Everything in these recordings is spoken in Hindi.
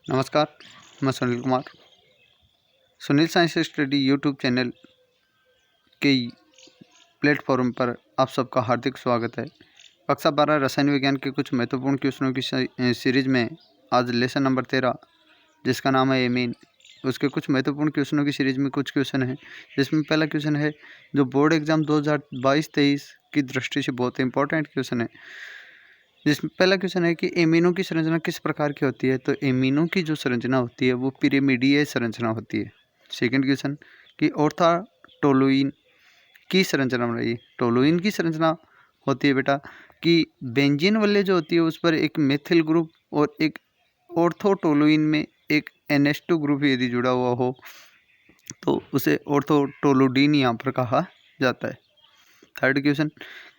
नमस्कार, मैं Sunil Kumar. Sunil science study YouTube channel के प्लेटफॉर्म पर आप सबका हार्दिक स्वागत है। कक्षा 12 रसायन विज्ञान के कुछ महत्वपूर्ण क्वेश्चनों की सीरीज में आज लेसन नंबर 13 जिसका नाम है एमीन, उसके कुछ महत्वपूर्ण क्वेश्चनों की सीरीज में कुछ क्वेश्चन हैं, जिसमें पहला क्वेश्चन है जो बोर्ड एग्जाम 2022-23 की दृष्टि से बहुत इंपॉर्टेंट क्वेश्चन है। जिसमें पहला क्वेश्चन है कि एमीनों की संरचना किस प्रकार की होती है। तो एमीनों की जो संरचना होती है वो पिरामिडीय संरचना होती है। सेकंड क्वेश्चन कि ऑर्थो-टोलुइन की संरचना बनाइए। टोलुइन की संरचना होती है बेटा कि बेंजीन वाले जो होती है उस पर एक मेथिल ग्रुप और एक ऑर्थो-टोलुइन में एक NH2 ग्रुप यदि जुड़ा हुआ हो तो उसे ऑर्थो-टोलुडीन यहाँ पर कहा जाता है। थर्ड क्वेश्चन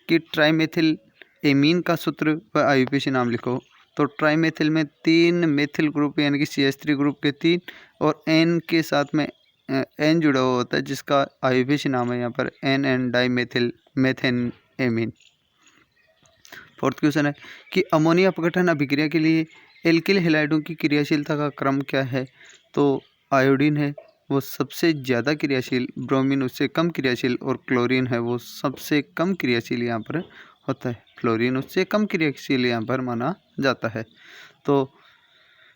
कि ट्राइमेथिल एमीन का सूत्र व IUPAC नाम लिखो। तो ट्राइमेथिल में 3 मेथिल ग्रुप यानी कि CH3 ग्रुप के 3 और N के साथ में N जुड़ा हुआ होता है, जिसका IUPAC नाम है यहाँ पर NN dimethyl methane amine. Fourth question है कि अमोनिया अपघटन अभिक्रिया के लिए एल्किल हैलाइडों की क्रियाशीलता का क्रम क्या है। तो आयोडीन है वो सबसे ज़्यादा क्रियाशील, ब्रोमीन उससे कम क्रियाशील और क्लोरीन है वो सबसे कम क्रियाशील यहाँ पर होता है। फ्लोरीन उससे कम क्रियाशील यहाँ पर माना जाता है। तो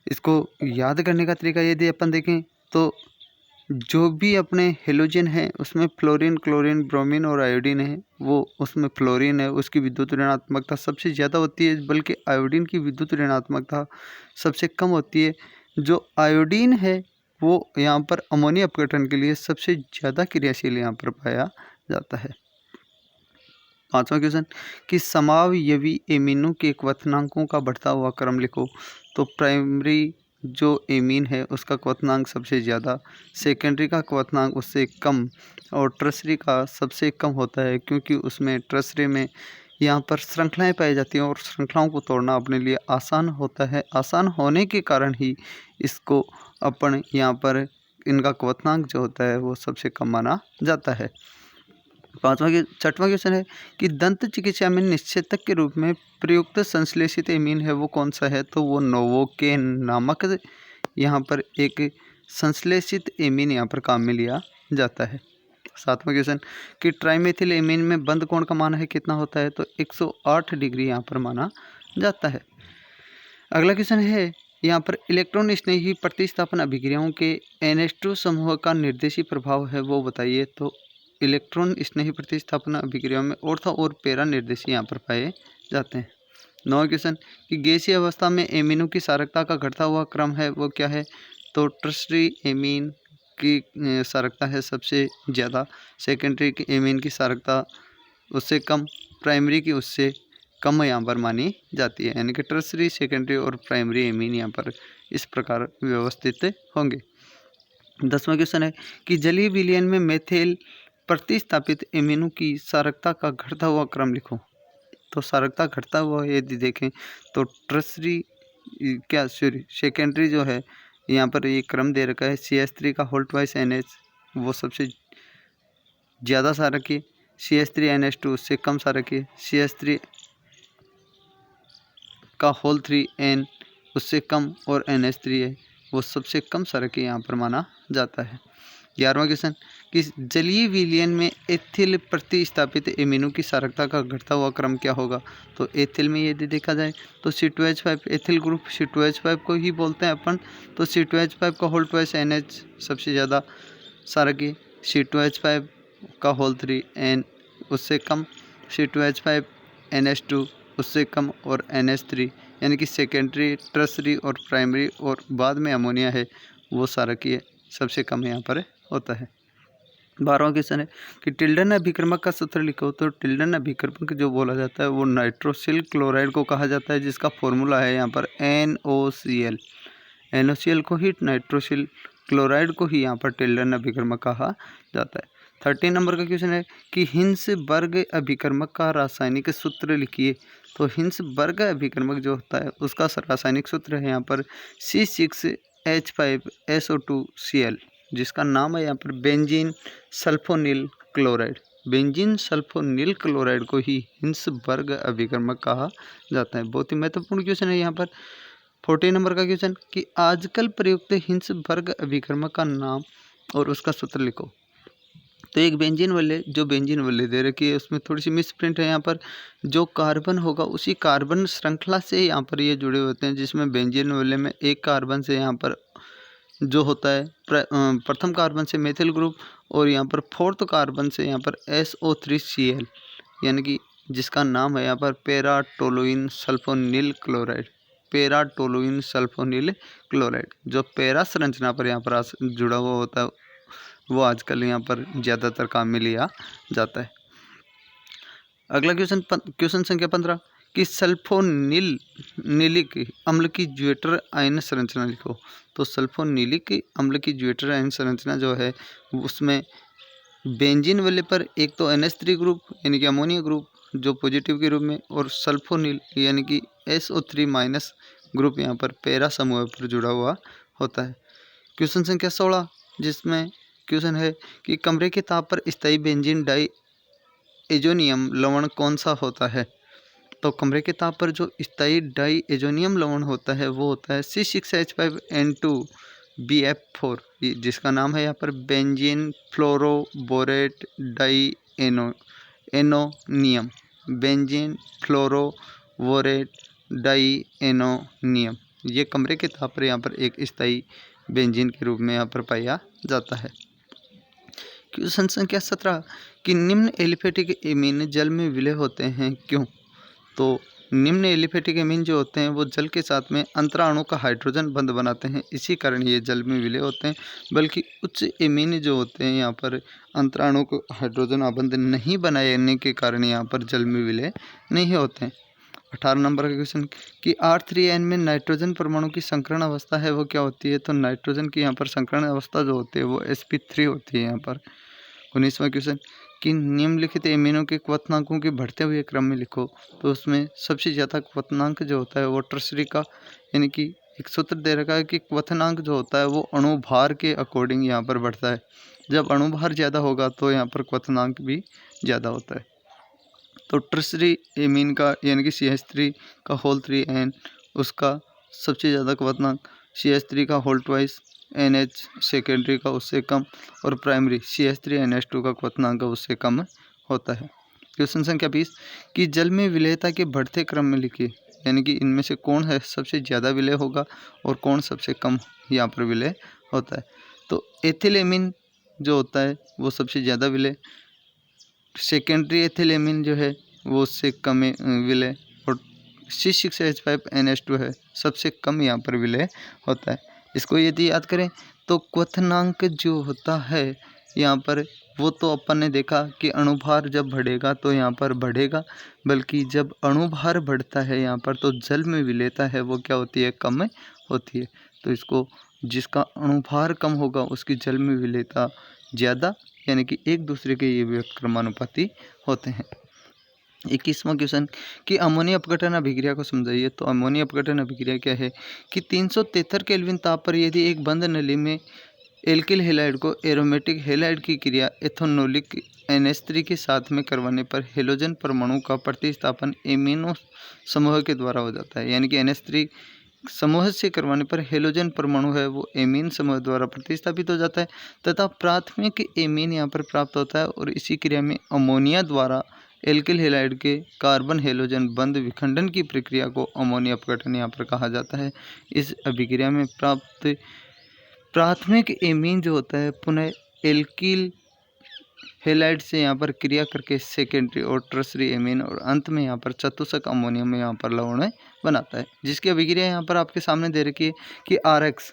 इसको याद करने का तरीका यदि अपन देखें तो जो भी अपने हेलोजन है उसमें फ्लोरीन, क्लोरीन, ब्रोमीन और आयोडीन है, वो उसमें फ्लोरीन है उसकी विद्युत ऋणात्मकता सबसे ज़्यादा होती है, बल्कि आयोडीन की विद्युत ऋणात्मकता सबसे कम होती है। जो आयोडीन है वो यहाँ पर अमोनिया अपघटन के लिए सबसे ज़्यादा क्रियाशील यहाँ पर पाया जाता है। पांचवा क्वेश्चन कि समावयवी एमीनों के क्वथनांकों का बढ़ता हुआ क्रम लिखो। तो प्राइमरी जो एमीन है उसका क्वथनांक सबसे ज़्यादा, सेकेंडरी का क्वथनांक उससे कम और टर्सरी का सबसे कम होता है, क्योंकि उसमें टर्सरी में यहाँ पर श्रृंखलाएं पाई जाती हैं और श्रृंखलाओं को तोड़ना अपने लिए आसान होता है। आसान होने के कारण ही इसको अपन यहाँ पर इनका क्वथनांक जो होता है वो सबसे कम माना जाता है। छठवां क्वेश्चन है कि दंत चिकित्सा में निश्चेतक के रूप में प्रयुक्त संश्लेषित एमीन है वो कौन सा है। तो वो नोवोकेन नामक यहाँ पर एक संश्लेषित एमीन यहाँ पर काम में लिया जाता है। सातवां क्वेश्चन कि ट्राइमेथिल एमीन में बंध कोण का मान है कितना होता है। तो 108 डिग्री यहाँ पर माना जाता है। अगला क्वेश्चन है यहाँ पर इलेक्ट्रॉन स्नेही प्रतिस्थापन अभिक्रियाओं के NH2 समूह का निर्देशी प्रभाव है वो बताइए। तो इलेक्ट्रॉन स्नेही प्रतिस्थापन अभिक्रियाओं में ऑर्थो और पैरा निर्देशी यहाँ पर पाए जाते हैं। नौवां क्वेश्चन कि गैसीय अवस्था में एमीनों की सारकता का घटता हुआ क्रम है वो क्या है। तो टर्सरी एमीन की सारकता है सबसे ज़्यादा, सेकेंडरी की एमीन की सारकता उससे कम, प्राइमरी की उससे कम यहाँ पर मानी जाती है, यानी कि टर्सरी, सेकेंडरी और प्राइमरी एमीन यहाँ पर इस प्रकार व्यवस्थित होंगे। 10वां क्वेश्चन है कि जलीय विलयन में मेथिल प्रतिस्थापित एमीनों की सारकता का घटता हुआ क्रम लिखो। तो सारकता घटता हुआ यदि देखें तो टर्सरी सेकेंडरी जो है यहाँ पर ये क्रम दे रखा है। CH3 का होल ट्वाइस NH वो सबसे ज़्यादा सारक है, CH3 NH2 उससे कम सारक है, CH3 का होल 3 N उससे कम और NH3 है वो सबसे कम सारक यहाँ पर माना जाता है। 11वां क्वेश्चन कि जलीय विलयन में एथिल प्रतिस्थापित एमीनों की सारकता का घटता हुआ क्रम क्या होगा। तो एथिल में यदि देखा जाए तो C2H5 एथिल ग्रुप C2H5 को ही बोलते हैं अपन। तो C2H5 का होल ट्वाइस NH सबसे ज़्यादा सारक है, C2H5 का होल 3 N उससे कम, C2H5 NH2 उससे कम और NH3 यानी कि सेकेंडरी, टर्सरी और प्राइमरी और बाद में अमोनिया है वो सारकीय सबसे कम यहाँ पर होता है। 12वां क्वेश्चन है कि टिल्डन अभिक्रमक का सूत्र लिखो। तो टिल्डन अभिक्रमक जो बोला जाता है वो नाइट्रोसिल क्लोराइड को कहा जाता है, जिसका फॉर्मूला है यहाँ पर NOCl। NOCl को ही नाइट्रोसिल क्लोराइड को ही यहाँ पर टिल्डन अभिक्रमक कहा जाता है। 13 नंबर का क्वेश्चन है कि हिंसबर्ग अभिक्रमक का रासायनिक सूत्र लिखिए। तो हिंसबर्ग अभिक्रमक जो होता है उसका रासायनिक सूत्र है यहाँ पर C6H5SO2Cl, जिसका नाम है यहाँ पर benzene sulphonyl chloride. Benzene sulphonyl chloride को ही हिंसबर्ग अभिक्रमक कहा जाता है। बहुत ही महत्वपूर्ण क्वेश्चन है यहाँ पर। 14 नंबर का क्वेश्चन कि आजकल प्रयुक्त हिंसबर्ग अभिकर्मक का नाम और उसका सूत्र लिखो। तो एक बेंजीन वाले दे रखी है, उसमें थोड़ी सी मिस प्रिंट है। यहाँ पर जो कार्बन होगा उसी कार्बन श्रृंखला से यहाँ पर ये जुड़े होते हैं, जिसमें बेंजीन वाले में एक कार्बन से यहाँ पर जो होता है प्रथम कार्बन से मेथिल ग्रुप, और यहाँ पर फोर्थ कार्बन से यहाँ पर SO3Cl, यानी कि जिसका नाम है यहाँ पर पैराटोलुइन सल्फोनिल क्लोराइड। पैराटोलुइन सल्फोनिल क्लोराइड जो पैरा संरचना पर यहाँ पर जुड़ा हुआ होता है, वो आजकल यहाँ पर ज़्यादातर काम में लिया जाता है। अगला क्वेश्चन संख्या 15 कि सल्फोनिलिक अम्ल की ज्वेटर आयन संरचना लिखो। तो सल्फोनिलिक अम्ल की ज्वेटर आयन संरचना जो है उसमें बेंजीन वाले पर एक तो NH3 ग्रुप यानी कि अमोनिया ग्रुप जो पॉजिटिव के रूप में, और सल्फोनिल यानी कि SO3 माइनस ग्रुप यहाँ पर पैरा समूह पर जुड़ा हुआ होता है। क्वेश्चन संख्या 16 जिसमें क्वेश्चन है कि कमरे के ताप पर स्थायी बेंजीन डाई एजोनियम लवण कौन सा होता है। तो कमरे के ताप पर जो स्थायी डाई एजोनियम लवण होता है वो होता है C6H5N2BF4, जिसका नाम है यहाँ पर benzene fluoroborate diazonium. Benzene fluoroborate diazonium ये कमरे के ताप पर यहाँ पर एक स्थायी बेंजीन के रूप में यहाँ पर पाया जाता है। क्वेश्चन संख्या 17 कि निम्न एलिफेटिक एमीन जल में विलय होते हैं क्यों। तो निम्न एलिफेटिक एमीन जो होते हैं वो जल के साथ में अंतराणु का हाइड्रोजन बंध बनाते हैं, इसी कारण ये जल में विलय होते हैं। बल्कि उच्च एमीन जो होते हैं यहाँ पर अंतराणु को हाइड्रोजन आबंध नहीं बनाने के कारण यहाँ पर जल में विलय नहीं होते हैं। 18 नंबर का क्वेश्चन कि R3N में नाइट्रोजन परमाणु की संकरण अवस्था है वो क्या होती है। तो नाइट्रोजन की यहाँ पर संकरण अवस्था जो होती है वो sp3 होती है यहाँ पर। 19वां क्वेश्चन कि निम्नलिखित एमिनों के क्वथनांकों के बढ़ते हुए क्रम में लिखो। तो उसमें सबसे ज़्यादा क्वथनांक जो होता है वो टर्सरी का, यानी कि एक सूत्र दे रखा है कि क्वथनांक जो होता है वो अणुभार के अकॉर्डिंग यहाँ पर बढ़ता है। जब अणुभार ज़्यादा होगा तो यहाँ पर क्वथनांक भी ज़्यादा होता है। तो टर्सरी एमीन का यानी कि CH3 का होल 3N उसका सबसे ज़्यादा क्वथनांक, CH3 का होल ट्वाइस NH सेकेंडरी का उससे कम, और प्राइमरी CH3NH2 का क्वथनांक उससे कम होता है। क्वेश्चन संख्या 20 कि जल में विलेयता के बढ़ते क्रम में लिखिए, यानी कि इनमें से कौन है सबसे ज़्यादा विलय होगा और कौन सबसे कम यहाँ पर विलय होता है। तो एथिलेमिन जो होता है वो सबसे ज़्यादा विलय, सेकेंडरी एथिलेमिन जो है वो उससे कम विलय, और C6H5NH2 है सबसे कम यहाँ पर विलय होता है। इसको यदि याद करें तो क्वथनांक जो होता है यहाँ पर वो तो अपन ने देखा कि अणुभार जब बढ़ेगा तो यहाँ पर बढ़ेगा, बल्कि जब अणुभार बढ़ता है यहाँ पर तो जल में विलेयता है वो क्या होती है, कम होती है। तो इसको जिसका अणुभार कम होगा उसकी जल में विलेयता ज़्यादा, यानी कि एक दूसरे के ये व्युत्क्रमानुपाती होते हैं। 21वां क्वेश्चन कि अमोनिया अपघटन अभिक्रिया को समझाइए। तो अमोनिया अपघटन अभिक्रिया क्या है कि 373 केल्विन ताप पर यदि एक बंद नली में एल्किल हेलाइड को एरोमेटिक हेलाइड की क्रिया एथेनोलिक NH3 के साथ में करवाने पर हेलोजन परमाणु का प्रतिस्थापन एमिनो समूह के द्वारा हो जाता है। यानी कि NH3 समूह से करवाने पर हेलोजन परमाणु है वो एमीन समूह द्वारा प्रतिस्थापित हो जाता है तथा प्राथमिक एमीन यहाँ पर प्राप्त होता है, और इसी क्रिया में अमोनिया द्वारा एल्किल हेलाइड के कार्बन हेलोजन बंध विखंडन की प्रक्रिया को अमोनिया अपघटन यहाँ पर कहा जाता है। इस अभिक्रिया में प्राप्त प्राथमिक एमीन जो होता है पुनः एल्किल हेलाइड से यहाँ पर क्रिया करके सेकेंडरी और टर्सरी एमीन और अंत में यहाँ पर चतुष्क अमोनियम यहाँ पर लवण बनाता है, जिसकी अभिक्रिया यहाँ पर आपके सामने दे रखी है कि RX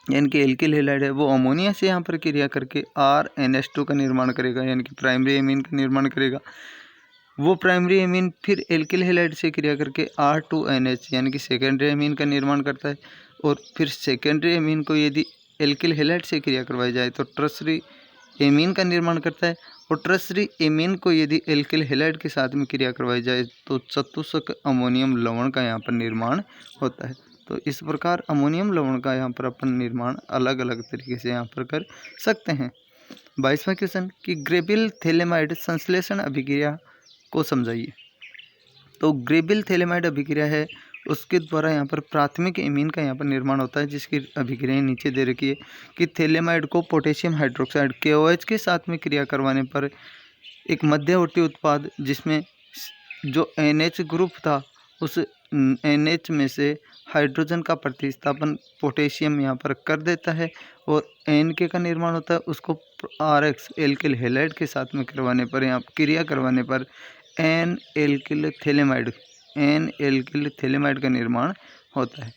यानी कि एल्किल हेलाइड है वो अमोनिया से यहाँ पर क्रिया करके RNH2 का निर्माण करेगा, यानी कि प्राइमरी एमीन का निर्माण करेगा। वो प्राइमरी एमीन फिर एल्किल हेलाइड से क्रिया करके R2NH यानी कि सेकेंडरी एमीन का निर्माण करता है, और फिर सेकेंडरी एमीन को यदि एल्किल हेलाइड से क्रिया करवाई जाए तो टर्सरी एमीन का निर्माण करता है, और टर्सरी एमीन को यदि एल्किल हेलाइड के साथ में क्रिया करवाई जाए तो चतुष्क अमोनियम लवण का यहाँ पर निर्माण होता है। तो इस प्रकार अमोनियम लवण का यहाँ पर अपन निर्माण अलग अलग तरीके से यहाँ पर कर सकते हैं। 22वां क्वेश्चन कि ग्रेबिल थैलेमाइड संश्लेषण अभिक्रिया को समझाइए। तो ग्रेबिल थैलेमाइड अभिक्रिया है उसके द्वारा यहाँ पर प्राथमिक एमीन का यहाँ पर निर्माण होता है, जिसकी अभिक्रिया नीचे दे रखी है कि थैलेमाइड को पोटेशियम हाइड्रोक्साइड KOH के साथ में क्रिया करवाने पर एक मध्यवर्ती उत्पाद जिसमें जो NH ग्रुप था उस NH में से हाइड्रोजन का प्रतिस्थापन पोटेशियम यहाँ पर कर देता है और NK का निर्माण होता है। उसको RX एल्किल हैलाइड के साथ में करवाने पर, यहाँ क्रिया करवाने पर N एल्किल थैलेमाइड का निर्माण होता है।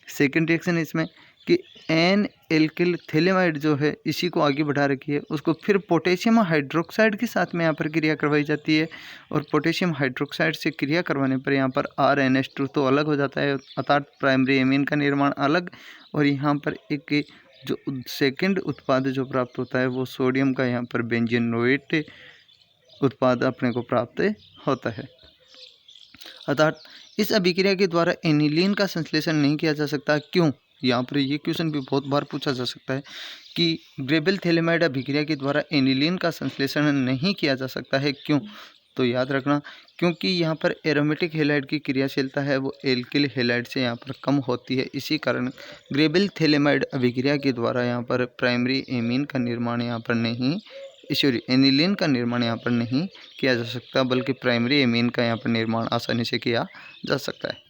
सेकेंड रिएक्शन इसमें कि N एल्किल थैलेमाइड जो है इसी को आगे बढ़ा रखी है, उसको फिर पोटेशियम हाइड्रोक्साइड के साथ में यहाँ पर क्रिया करवाई जाती है और पोटेशियम हाइड्रोक्साइड से क्रिया करवाने पर यहाँ पर RNH2 तो अलग हो जाता है, अर्थात प्राइमरी एमीन का निर्माण अलग, और यहाँ पर एक जो सेकेंड उत्पाद जो प्राप्त होता है वो सोडियम का यहाँ पर बेंजीनोएट उत्पाद अपने को प्राप्त होता है। अर्थात इस अभिक्रिया के द्वारा एनिलीन का संश्लेषण नहीं किया जा सकता। क्यों? यहाँ पर ये क्वेश्चन भी बहुत बार पूछा जा सकता है कि ग्रेबेल थैलेमाइड अभिक्रिया के द्वारा एनिलीन का संश्लेषण नहीं किया जा सकता है। क्यों? तो याद रखना, क्योंकि यहाँ पर एरोमेटिक हैलाइड की क्रियाशीलता है वो एल्किल हैलाइड से यहाँ पर कम होती है। इसी कारण ग्रेबेल थैलेमाइड अभिक्रिया के द्वारा यहाँ पर प्राइमरी एमीन का निर्माण यहाँ पर नहीं, एनिलीन का निर्माण यहाँ पर नहीं किया जा सकता, बल्कि प्राइमरी एमीन का यहाँ पर निर्माण आसानी से किया जा सकता है।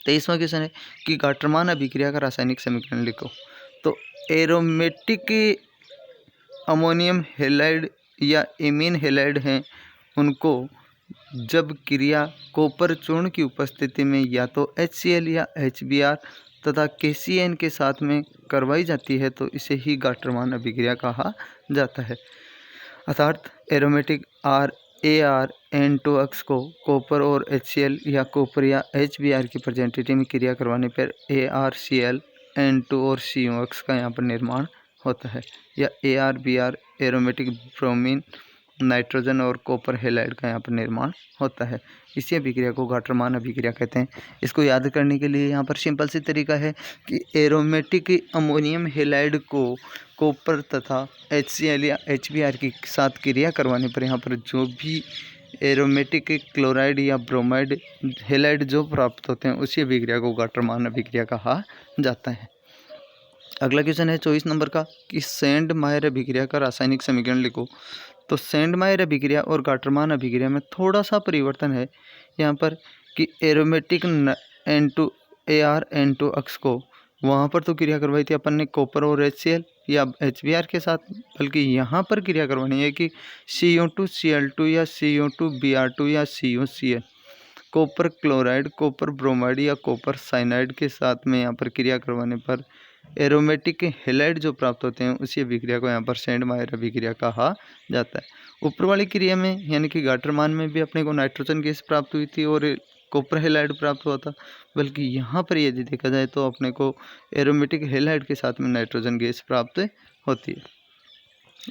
23वां क्वेश्चन है कि गाटरमान अभिक्रिया का रासायनिक समीकरण लिखो। तो एरोमेटिक अमोनियम हैलाइड या एमीन हैलाइड हैं, उनको जब क्रिया कॉपर चूर्ण की उपस्थिति में या तो HCl या HBr तथा KCN के साथ में करवाई जाती है तो इसे ही गाटरमान अभिक्रिया कहा जाता है। अर्थात एरोमेटिक ArN2X को कॉपर और HCl या कॉपर या HBr की प्रेजेंटिविटी में क्रिया करवाने पर ArClN2 और COX का यहाँ पर निर्माण होता है, या ArBr एरोमेटिक ब्रोमीन नाइट्रोजन और कॉपर हैलाइड का यहाँ पर निर्माण होता है। इसी अभिक्रिया को गाटरमान अभिक्रिया कहते हैं। इसको याद करने के लिए यहाँ पर सिंपल सी तरीका है कि एरोमेटिक अमोनियम हैलाइड को कॉपर तथा HCl या HBr के साथ क्रिया करवाने पर यहाँ पर जो भी एरोमेटिक क्लोराइड या ब्रोमाइड हैलाइड जो प्राप्त होते हैं उसी अभिक्रिया को गाटरमान अभिक्रिया कहा जाता है। अगला क्वेश्चन है 24 नंबर का कि सैंडमायर अभिक्रिया का रासायनिक समीकरण लिखो। तो सैंडमायर अभिक्रिया और गाटरमान अभिक्रिया में थोड़ा सा परिवर्तन है यहाँ पर कि एरोमेटिक ArN2X को वहाँ पर तो क्रिया करवाई थी अपन ने कॉपर और HCl या HBr के साथ, बल्कि यहाँ पर क्रिया करवानी है कि CO2Cl2 या CO2Br2 या COCl copper chloride, copper bromide या कॉपर साइनाइड के साथ में यहाँ पर क्रिया करवाने पर एरोमेटिक हैलाइड जो प्राप्त होते हैं उसी अभिक्रिया को यहाँ पर सैंडमायर अभिक्रिया कहा जाता है। ऊपर वाली क्रिया में यानी कि गाटरमान में भी अपने को नाइट्रोजन गैस प्राप्त हुई थी और कॉपर हैलाइड प्राप्त हुआ था, बल्कि यहाँ पर यदि देखा जाए तो अपने को एरोमेटिक हैलाइड के साथ में नाइट्रोजन गैस प्राप्त होती है।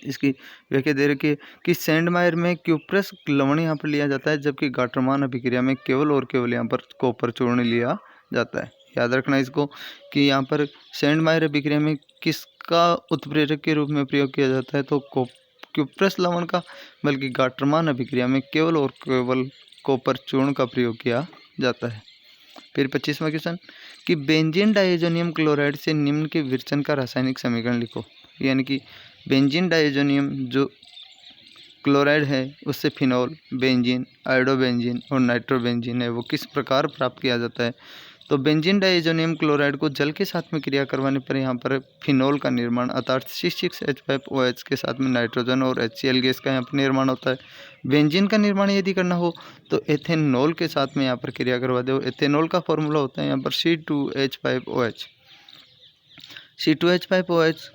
इसकी व्याख्या दे रखी है कि सैंडमायर में क्यूप्रस लवण यहाँ पर लिया जाता है, जबकि गाटरमान अभिक्रिया में केवल और केवल यहाँ पर कॉपर चूर्ण लिया जाता है। याद रखना इसको कि यहाँ पर सैंडमायर अभिक्रिया में किसका उत्प्रेरक के रूप में प्रयोग किया जाता है तो क्यूप्रस लवण का, बल्कि गाटरमान अभिक्रिया में केवल और केवल कॉपर चूर्ण का प्रयोग किया जाता है। फिर 25वां क्वेश्चन कि बेंजीन डाइएजोनियम क्लोराइड से निम्न के विरचन का रासायनिक समीकरण लिखो। यानी कि बेंजीन डाइएजोनियम जो क्लोराइड है उससे फिनॉल, बेंजीन, आयोडोबेंजीन और नाइट्रोबेंजीन है वो किस प्रकार प्राप्त किया जाता है। तो बेंजीन डाइएजोनियम क्लोराइड को जल के साथ में क्रिया करवाने पर यहाँ पर फिनॉल का निर्माण अर्थात C6H5OH के साथ में नाइट्रोजन और HCl गैस का यहाँ पर निर्माण होता है। बेंजीन का निर्माण यदि करना हो तो एथेनॉल के साथ में यहाँ पर क्रिया करवा दो। एथेनॉल का फॉर्मूला होता है यहाँ पर C2H5OH। C2H5OH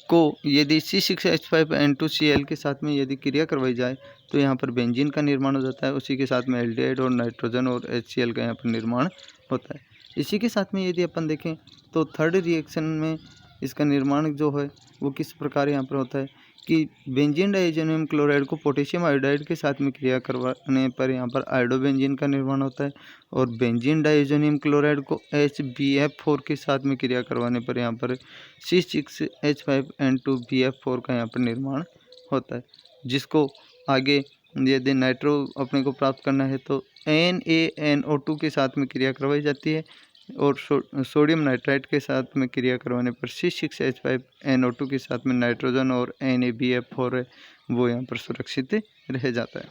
को यदि C6H5N2Cl के साथ में यदि क्रिया करवाई जाए तो यहाँ पर बेंजीन का निर्माण हो जाता है। उसी के साथ में एल्डिहाइड और नाइट्रोजन और HCl का यहाँ पर निर्माण होता है। इसी के साथ में यदि अपन देखें तो थर्ड रिएक्शन में इसका निर्माण जो है वो किस प्रकार यहाँ पर होता है कि बेंजीन डाइएजोनियम क्लोराइड को पोटेशियम आयोडाइड के साथ में क्रिया करवाने पर यहाँ पर आयोडोबेंजीन का निर्माण होता है, और बेंजीन डाइएजोनियम क्लोराइड को HBF4 के साथ में क्रिया करवाने पर यहाँ पर C6H5N2BF4 का यहाँ पर निर्माण होता है, जिसको आगे यदि नाइट्रो अपने को प्राप्त करना है तो NaNO2 के साथ में क्रिया करवाई जाती है और सोडियम नाइट्राइट के साथ में क्रिया करवाने पर C6H5NO2 के साथ में नाइट्रोजन और NaBF4 है वो यहाँ पर सुरक्षित रह जाता है।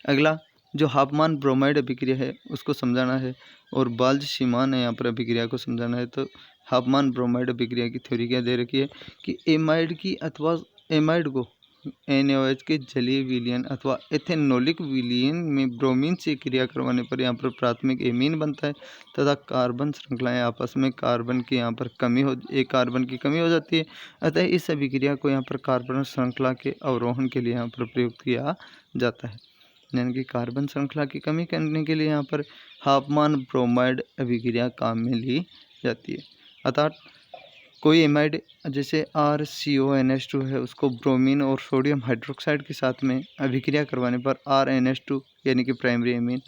अगला जो हाफमान ब्रोमाइड अभिक्रिया है उसको समझाना है और बाल्ज-सीमान है यहाँ पर अभिक्रिया को समझाना है। तो हाफमान ब्रोमाइड अभिक्रिया की थ्योरी क्या दे रखी है कि एमाइड की अथवा एमाइड को NaOH के जलीय विलयन अथवा एथेनोलिक विलयन में ब्रोमीन से क्रिया करवाने पर यहाँ पर प्राथमिक एमीन बनता है तथा कार्बन श्रृंखलाएं आपस में कार्बन की यहाँ पर एक कार्बन की कमी हो जाती है। अतः इस अभिक्रिया को यहाँ पर कार्बन श्रृंखला के अवरोहण के लिए यहाँ पर प्रयुक्त किया जाता है, यानी कि कार्बन श्रृंखला की कमी करने के लिए यहाँ पर हाफमान ब्रोमाइड अभिक्रिया काम में ली जाती है। अर्थात कोई एमाइड जैसे RCONH2 है उसको ब्रोमीन और सोडियम हाइड्रोक्साइड के साथ में अभिक्रिया करवाने पर RNH2 यानी कि primary amine,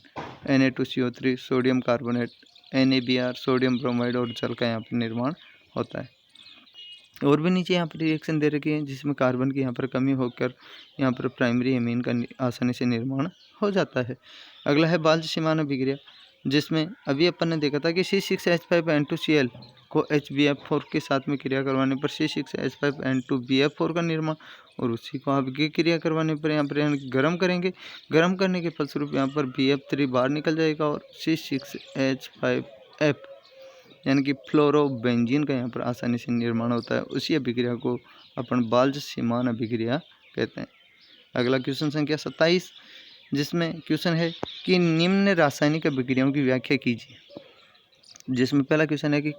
Na2CO3 sodium carbonate, NaBr sodium bromide और जल का यहाँ पर निर्माण होता है। और भी नीचे यहाँ पर रिएक्शन दे रखी है जिसमें कार्बन की यहाँ पर कमी होकर यहाँ पर प्राइमरी एमीन का आसानी से निर्माण हो जाता है। अगला है बाल्ज-सीमान अभिक्रिया, जिसमें अभी अपन ने देखा था कि C6H5N2Cl को HBF4 के साथ में क्रिया करवाने पर C6H5N2BF4 का निर्माण और उसी को आगे क्रिया करवाने पर यहाँ पर गर्म करेंगे। गर्म करने के फलस्वरूप यहाँ पर BF3 बाहर निकल जाएगा और C6H5F यानी कि फ्लोरोबेंजीन का यहाँ पर आसानी से निर्माण होता है। उसी अभिक्रिया को अपन बाल्ज-सीमान अभिक्रिया कहते हैं। अगला क्वेश्चन संख्या 27, जिसमें क्वेश्चन है कि निम्न रासायनिक अभिक्रियाओं की व्याख्या कीजिए। जिसमें पहला क्वेश्चन है कि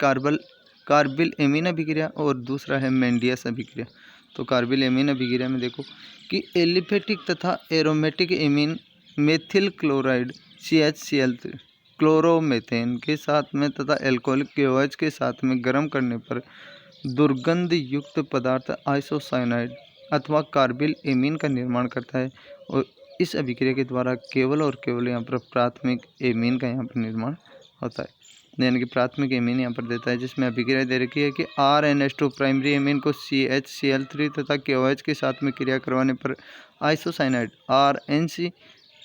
कार्बिल एमीन अभिक्रिया और दूसरा है मेंडियस अभिक्रिया। तो कार्बिल एमीन अभिक्रिया में देखो कि एलिफेटिक तथा aromatic amine methyl chloride CHCl3 chloromethane के साथ में तथा एल्कोहलिक KOH के साथ में गर्म करने पर दुर्गंध युक्त पदार्थ आइसोसाइनाइड अथवा कार्बिल एमीन का निर्माण करता है और इस अभिक्रिया के द्वारा केवल और केवल यहाँ पर प्राथमिक एमीन का यहाँ पर निर्माण होता है, यानी कि प्राथमिक एमीन यहाँ पर देता है। जिसमें अभिक्रिया दे रखी है कि RNH2 प्राइमरी एमीन को CHCl3 तथा KOH के साथ में क्रिया करवाने पर आइसोसाइनाइड RNC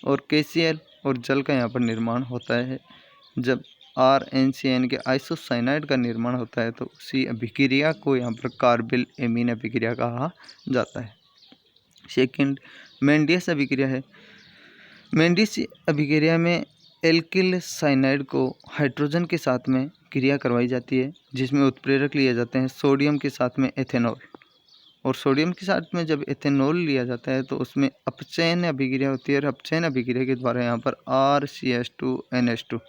और KCl और जल का यहाँ पर निर्माण होता है। जब RNC यानी कि आइसोसाइनाइड का निर्माण होता है तो उसी अभिक्रिया को यहाँ पर कार्बिल एमीन अभिक्रिया कहा जाता है। सेकंड मेंडियस अभिक्रिया है। मेंडियस अभिक्रिया में एल्किल साइनाइड को हाइड्रोजन के साथ में क्रिया करवाई जाती है, जिसमें उत्प्रेरक लिए जाते हैं सोडियम के साथ में एथेनॉल, और सोडियम के साथ में जब एथेनॉल लिया जाता है तो उसमें अपचयन अभिक्रिया होती है और अपचयन अभिक्रिया के द्वारा यहाँ पर RCH2NH2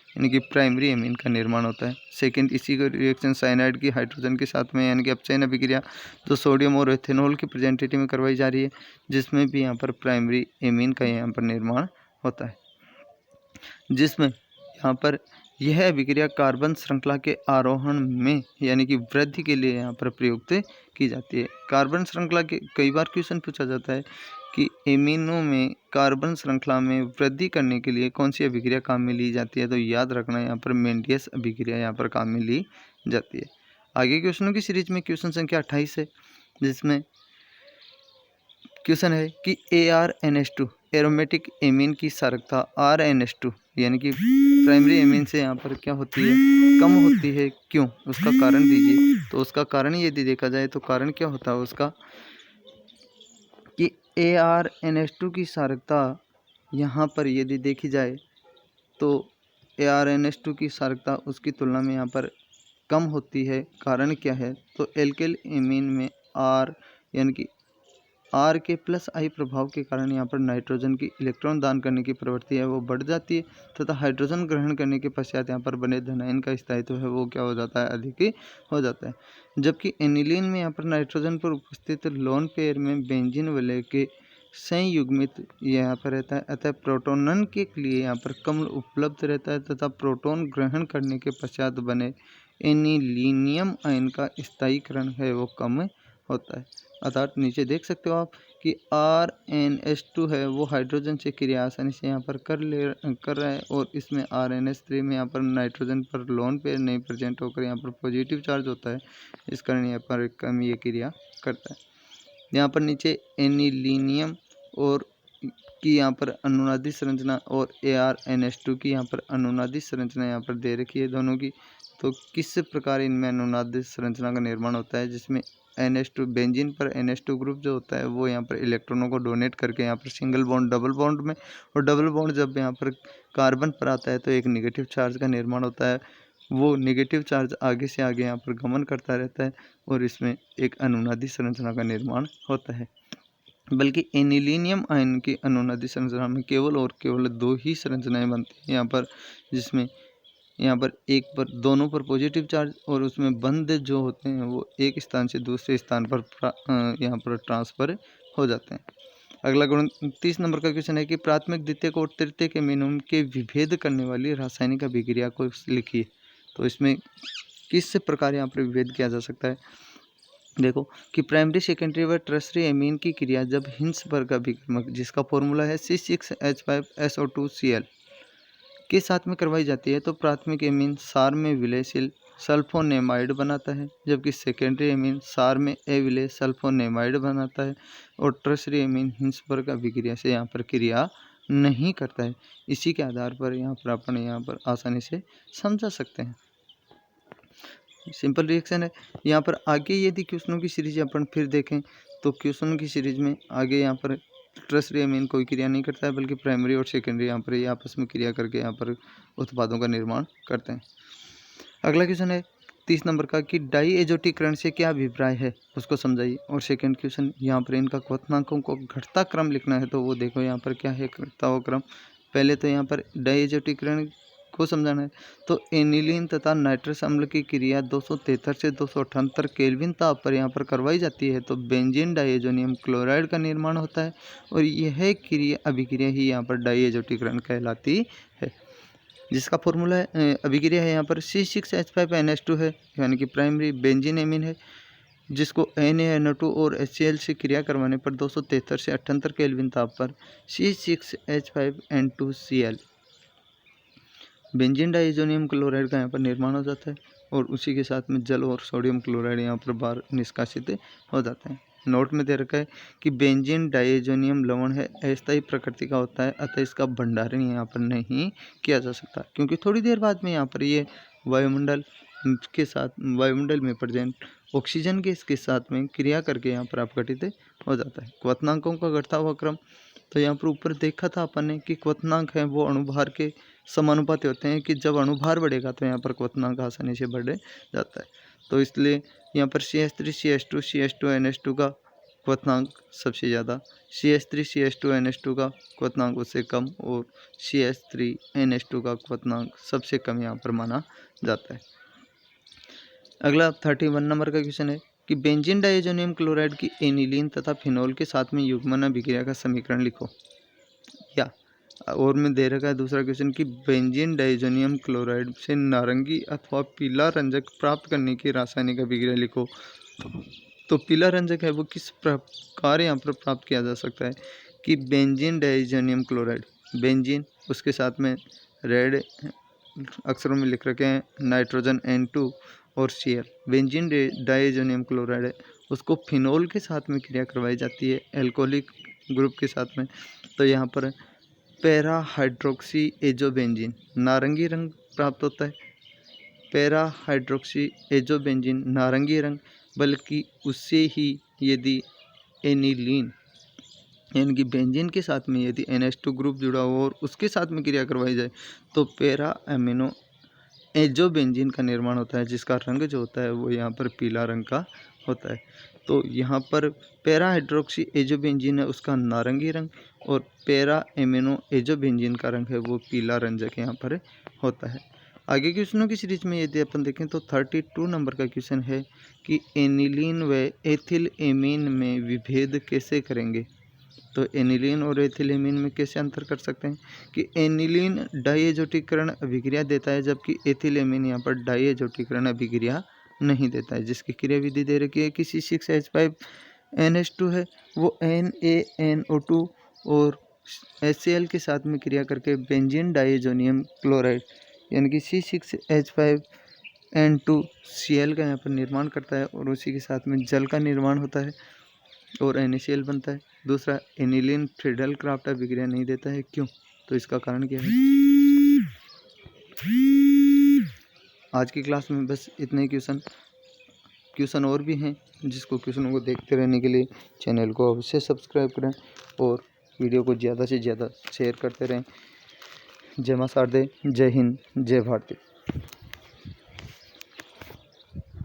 यानी कि प्राइमरी एमीन का निर्माण होता है। सेकंड इसी को रिएक्शन साइनाइड की हाइड्रोजन के साथ में यानी कि अपचयन अभिक्रिया जो सोडियम और एथेनॉल की प्रेजेंटेटिव में करवाई जा रही है, जिसमें भी यहाँ पर प्राइमरी एमीन का यहाँ पर निर्माण होता है। जिसमें यहाँ पर यह अभिक्रिया कार्बन श्रृंखला के आरोहण में यानी कि वृद्धि के लिए यहाँ पर प्रयुक्त की जाती है। कार्बन श्रृंखला के कई बार क्वेश्चन पूछा जाता है कि एमीनों में कार्बन श्रृंखला में वृद्धि करने के लिए कौन सी अभिक्रिया काम में ली जाती है, तो याद रखना यहाँ पर मेंडियस अभिक्रिया यहाँ पर काम में ली जाती है। आगे क्वेश्चनों की सीरीज में क्वेश्चन संख्या 28 है, जिसमें क्वेश्चन है कि ARNH2 एरोमेटिक एमीन की सारकता RNH2 यानी कि प्राइमरी एमीन से यहाँ पर क्या होती है, कम होती है, क्यों, उसका कारण दीजिए। तो उसका कारण यदि देखा जाए तो कारण क्या होता है उसका कि ARNH2 की सारकता यहाँ पर यदि देखी जाए तो ARNH2 की सारकता उसकी तुलना में यहाँ पर कम होती है। कारण क्या है, तो एल्किल एमीन में R यानी कि R के +I प्रभाव के कारण यहाँ पर नाइट्रोजन की इलेक्ट्रॉन दान करने की प्रवृत्ति है वो बढ़ जाती है तथा हाइड्रोजन ग्रहण करने के पश्चात यहाँ पर बने धनायन का स्थायित्व है वो क्या हो जाता है, अधिक हो जाता है। जबकि एनिलीन में यहाँ पर नाइट्रोजन पर उपस्थित लोन पेयर में बेंजीन वलय के संयुग्मित यहाँ पर रहता है, अतः प्रोटोनन के लिए यहाँ पर कम उपलब्ध रहता है तथा प्रोटोन ग्रहण करने के पश्चात बने एनिलीनियम आयन का स्थायीकरण है वो कम होता है। अर्थात नीचे देख सकते हो आप कि RNH2 है वो हाइड्रोजन से क्रिया आसानी से यहाँ पर कर रहा है और इसमें RNH3 में यहाँ पर नाइट्रोजन पर लोन पेयर नहीं प्रेजेंट होकर यहाँ पर पॉजिटिव चार्ज होता है, इस कारण यहाँ पर कम ये क्रिया करता है। यहाँ पर नीचे एनिलीनियम और की यहाँ पर अनुनादी संरचना और ArNH2 की यहाँ पर अनुनादी संरचना यहाँ पर दे रखी है दोनों की। तो किस प्रकार इनमें अनुनादी संरचना का निर्माण होता है, जिसमें NH2 बेंजीन पर NH2 ग्रुप जो होता है वो यहाँ पर इलेक्ट्रॉनों को डोनेट करके यहाँ पर सिंगल बॉन्ड डबल बॉन्ड में, और डबल बॉन्ड जब यहाँ पर कार्बन पर आता है तो एक नेगेटिव चार्ज का निर्माण होता है। वो नेगेटिव चार्ज आगे से आगे यहाँ पर गमन करता रहता है और इसमें एक अनुनादी संरचना का निर्माण होता है। बल्कि एनिलीनियम आयन की अनुनादी संरचना में केवल और केवल 2 ही संरचनाएं बनती हैं यहाँ पर, जिसमें यहाँ पर एक पर दोनों पर पॉजिटिव चार्ज और उसमें बंध जो होते हैं वो एक स्थान से दूसरे स्थान पर यहाँ पर ट्रांसफर हो जाते हैं। अगला गुण 30 नंबर का क्वेश्चन है कि प्राथमिक, द्वितीयक और तृतीयक एमिनो के विभेद करने वाली रासायनिक अभिक्रिया को लिखिए। तो इसमें किस प्रकार यहाँ पर विभेद किया जा सकता है। देखो कि प्राइमरी, सेकेंडरी व टर्शरी एमीन की क्रिया जब हिंसबर्ग अभिक्रमक, जिसका फॉर्मूला है C6H5SO2Cl, के साथ में करवाई जाती है तो प्राथमिक एमीन सार में विलयशील सल्फोनेमाइड बनाता है, जबकि सेकेंडरी एमीन सार में अविलय सल्फोनेमाइड बनाता है, और टर्शरी एमीन हिंसबर्ग अभिक्रिया से यहाँ पर क्रिया नहीं करता है। इसी के आधार पर यहाँ पर अपन यहाँ पर आसानी से समझा सकते हैं। सिंपल रिएक्शन है। यहाँ पर आगे यदि क्वेश्चनों की सीरीज अपन फिर देखें तो क्वेश्चनों की सीरीज में आगे यहाँ पर टर्शरी एमीन कोई क्रिया नहीं करता है, बल्कि प्राइमरी और सेकेंडरी यहाँ पर ये आपस में क्रिया करके यहाँ पर उत्पादों का निर्माण करते हैं। अगला क्वेश्चन है 30 नंबर का कि डाई एजोटीकरण से क्या अभिप्राय है, उसको समझाइए। और सेकेंड क्वेश्चन यहाँ पर इनका क्वथनांकों को घटता क्रम लिखना है, तो वो देखो यहाँ पर क्या है घटता हुआ क्रम। पहले तो यहाँ पर डाई एजोटीकरण को समझाना है। तो एनिलीन तथा नाइट्रस अम्ल की क्रिया 273 से 278 केल्विन ताप पर यहाँ पर करवाई जाती है तो बेंजीन डाइएजोनियम क्लोराइड का निर्माण होता है, और यह क्रिया अभिक्रिया ही यहाँ पर डाइएजोटीकरण कहलाती है, जिसका फॉर्मूला है अभिक्रिया है यहाँ पर C6H5NH2 है, यानी कि प्राइमरी बेंजीन एमीन है, जिसको NaNO2 और HCl से क्रिया करवाने पर 273 से 78 केल्विन ताप पर C6H5N2Cl बेंजीन डाइएजोनियम क्लोराइड का यहाँ पर निर्माण हो जाता है, और उसी के साथ में जल और सोडियम क्लोराइड यहाँ पर बाहर निष्कासित हो जाते हैं। नोट में दे रखा है कि बेंजीन डाइएजोनियम लवण है, अस्थायी प्रकृति का होता है, अतः इसका भंडारण यहाँ पर नहीं किया जा सकता, क्योंकि थोड़ी देर बाद में यहाँ पर ये वायुमंडल के साथ, वायुमंडल में प्रेजेंट ऑक्सीजन गैस के साथ में क्रिया करके यहाँ पर अपघटित हो जाता है। क्वथनांकों का घटता हुआ क्रम, तो यहाँ पर ऊपर देखा था अपन ने कि क्वथनांक हैं वो अणुभार के समानुपाती होते हैं, कि जब अणुभार बढ़ेगा तो यहाँ पर क्वथनांक आसानी से बढ़ जाता है। तो इसलिए यहाँ पर CH3 CH2 CH2 NH2 का क्वथनांक सबसे ज़्यादा, CH3 CH2 NH2 का क्वथनांक उससे कम, और CH3 NH2 का क्वथनांक सबसे कम यहाँ पर माना जाता है। अगला 31 नंबर का क्वेश्चन है कि बेंजीन डाइएजोनियम क्लोराइड की एनिलीन तथा फिनोल के साथ में युग्मन अभिक्रिया का समीकरण लिखो। या और में दे रखा है दूसरा क्वेश्चन कि बेंजीन डाइएजोनियम क्लोराइड से नारंगी अथवा पीला रंजक प्राप्त करने की रासायनिक अभिक्रिया लिखो। तो पीला रंजक है वो किस प्रकार यहाँ पर प्राप्त किया जा सकता है कि बेंजीन डाइएजोनियम क्लोराइड, बेंजीन उसके साथ में रेड अक्षरों में लिख रखे हैं नाइट्रोजन N2 और Cl, बेंजीन डाइएजोनियम क्लोराइड है, उसको फिनोल के साथ में क्रिया करवाई जाती है एल्कोहलिक ग्रुप के साथ में। तो यहाँ पर पैरा हाइड्रोक्सी एजोबेंजीन नारंगी रंग प्राप्त होता है, पैरा हाइड्रोक्सी एजोबेंजीन नारंगी रंग, बल्कि उससे ही यदि एनिलीन यानी कि बेंजीन के साथ में यदि NH2 ग्रुप जुड़ा हो और उसके साथ में क्रिया करवाई जाए तो पैरा एमिनो एजोबेंजीन का निर्माण होता है, जिसका रंग जो होता है वो यहाँ पर पीला रंग का होता है। तो यहाँ पर पैरा हाइड्रोक्सी एजोबेंजीन है उसका नारंगी रंग, और पैरा एमिनो एजोबेंजीन का रंग है वो पीला रंजक यहाँ पर होता है। आगे क्वेश्चनों की सीरीज में यदि अपन देखें तो 32 नंबर का क्वेश्चन है कि एनिलीन व एथिल एमीन में विभेद कैसे करेंगे। तो एनिलीन और एथिल एमीन में कैसे अंतर कर सकते हैं कि एनिलीन डाइएजोटीकरण अभिक्रिया देता है, जबकि एथिल एमीन यहाँ पर डाइएजोटीकरण अभिक्रिया नहीं देता है, जिसकी क्रिया विधि दे रखी है कि C6H5NH2 है वो NaNO2 और HCl के साथ में क्रिया करके बेंजीन डाइएजोनियम क्लोराइड यानी कि C6H5N2Cl का यहाँ पर निर्माण करता है, और उसी के साथ में जल का निर्माण होता है और NaCl बनता है, दूसरा, एनिलिन फ्रीडल क्राफ्ट अभिक्रिया नहीं देता है, क्यों? तो इसका कारण क्या है? आज की क्लास में बस इतने क्वेश्चन और भी हैं, जिसको क्वेश्चनों को देखते रहने के लिए चैनल को अवश्य सब्सक्राइब करें और वीडियो को ज़्यादा से ज़्यादा शेयर करते रहें। जय मां शारदे, जय हिंद, जय भारत।